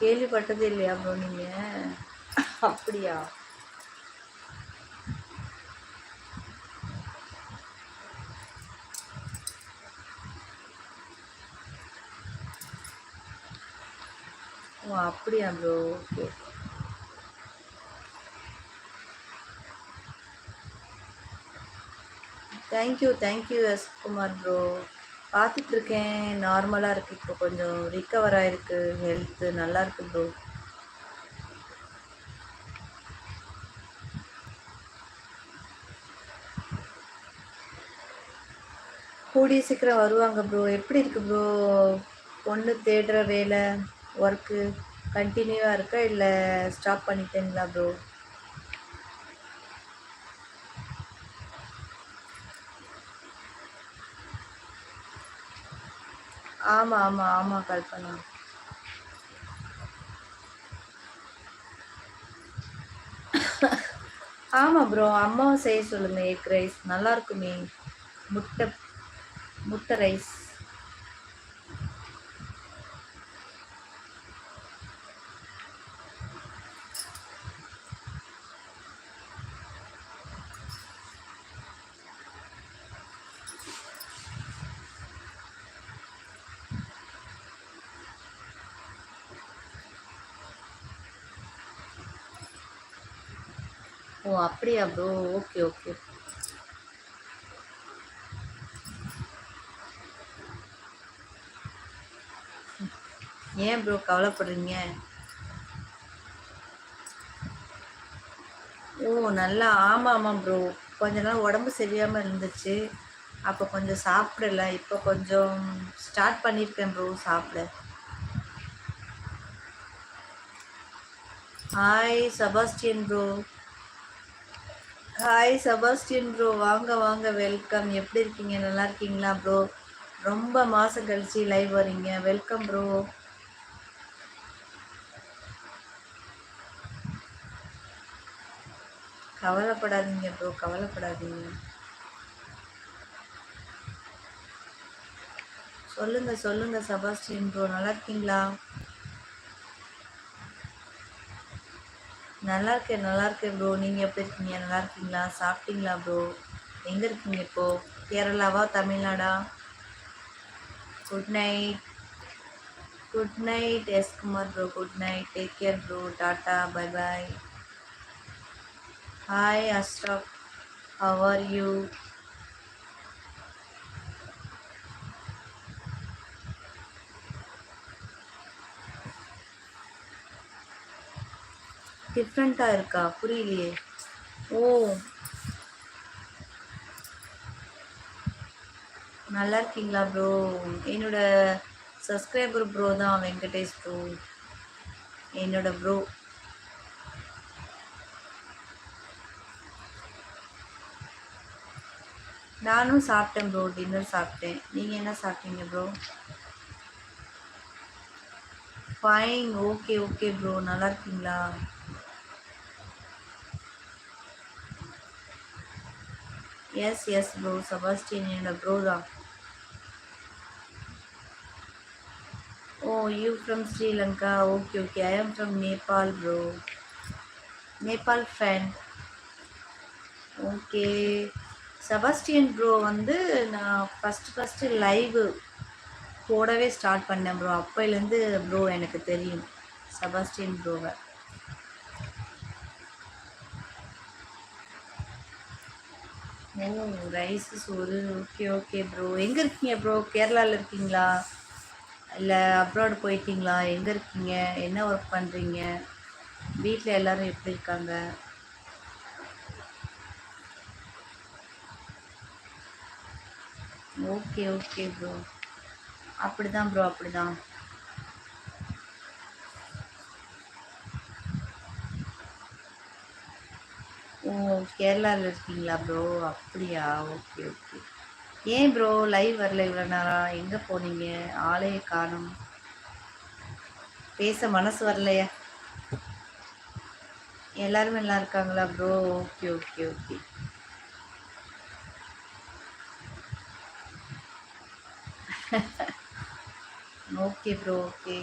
கேள்விப்பட்டதே இல்லையா ப்ரோ நீங்க? அப்படியா? ஓ அப்படியா bro? Okay. Thank you yes Kumar bro. பார்த்துட்ருக்கேன், நார்மலாக இருக்குது. இப்போ கொஞ்சம் ரிக்கவர் ஆகிருக்கு, ஹெல்த்து நல்லா இருக்கு ப்ரோ. கூடிய சீக்கிரம் வருவாங்க ப்ரோ. எப்படி இருக்கு ப்ரோ பொண்ணு தேடுற வேலை, ஒர்க்கு கண்டினியூவாக இருக்கா இல்லை ஸ்டாப் பண்ணிட்டீங்களா ப்ரோ? ஆமாம் ஆமாம் ஆமாம் கல்பனா. ஆமாம் ப்ரோ, அம்மாவும் செய்ய சொல்லுங்கள். எக் ரைஸ் நல்லா இருக்குமே. முட்டை முட்டை ரைஸ். ஓ அப்படியா ப்ரோ? Okay okay. ஏன் ப்ரோ கவலைப்படுறீங்க? ஓ நல்லா. ஆமாம் ஆமாம் ப்ரோ, கொஞ்ச நாள் உடம்பு சரியாமல் இருந்துச்சு. அப்போ கொஞ்சம் சாப்பிடல. இப்போ கொஞ்சம் ஸ்டார்ட் பண்ணியிருக்கேன் ப்ரோ சாப்பிட. Hi Sebastian bro. Hi Sebastian bro, வாங்க வாங்க, வெல்கம். எப்படி இருக்கீங்க? நல்லா இருக்கீங்களா ப்ரோ? ரொம்ப மாதம் கழிச்சு லைவ் வரீங்க, வெல்கம் ப்ரோ. கவலைப்படாதீங்க ப்ரோ, கவலைப்படாதீங்க. சொல்லுங்க சொல்லுங்க செபாஸ்டியன் ப்ரோ, நல்லா இருக்கீங்களா? நல்லா இருக்கேன் ப்ரோ. நீங்கள் எப்படி இருக்கீங்க? நல்லா இருக்கீங்களா? சாப்பிட்டீங்களா ப்ரோ? எங்கே இருக்கீங்க இப்போது? கேரளாவா தமிழ்நாடா? Good night. Good night S Kumar bro, good night. Take care bro, tata bye bye. Hi Ashraf, how are you? டிஃப்ரெண்ட்டாக இருக்கா? புரியலையே. ஓ நல்லா இருக்கீங்களா ப்ரோ? என்னோட சப்ஸ்கிரைபர் ப்ரோ தான் வெங்கடேஷ் ப்ரோ, என்னோட ப்ரோ. நானும் சாப்பிட்டேன் ப்ரோ, டின்னர் சாப்பிட்டேன். நீங்கள் என்ன சாப்பிட்டீங்க bro? Fine. Okay okay bro, நல்லா இருக்கீங்களா? எஸ் எஸ் ப்ரோ, செபாஸ்டியன் என்னோட ப்ரோ தான். Oh you from Sri Lanka? Okay okay. I am from Nepal bro, Nepal fan. Okay. Sebastian bro வந்து நான் ஃபஸ்ட்டு லைவ் போடவே ஸ்டார்ட் பண்ணேன் ப்ரோ. அப்போலேருந்து ப்ரோ எனக்கு தெரியும் செபாஸ்டியன் ப்ரோவை. ஓ ரைஸ் சோறு. Okay okay bro. எங்கே இருக்கீங்க ப்ரோ? கேரளாவில் இருக்கீங்களா இல்லை அப்ராட் போயிட்டீங்களா? எங்கே இருக்கீங்க? என்ன ஒர்க் பண்ணுறீங்க? வீட்டில் எல்லோரும் எப்படி இருக்காங்க? Okay okay bro. அப்படி தான் ப்ரோ, அப்படி தான். ஓ கேரளாவில் இருக்கீங்களா ப்ரோ? அப்படியா? Okay okay. ஏன் ப்ரோ லைவ் வரல இவ்வளோ நேரம்? எங்கே போனீங்க? ஆளையே காணும். பேச மனசு வரலையா? எல்லாரும் நல்லா இருக்காங்களா bro? Okay okay okay. Okay bro, okay.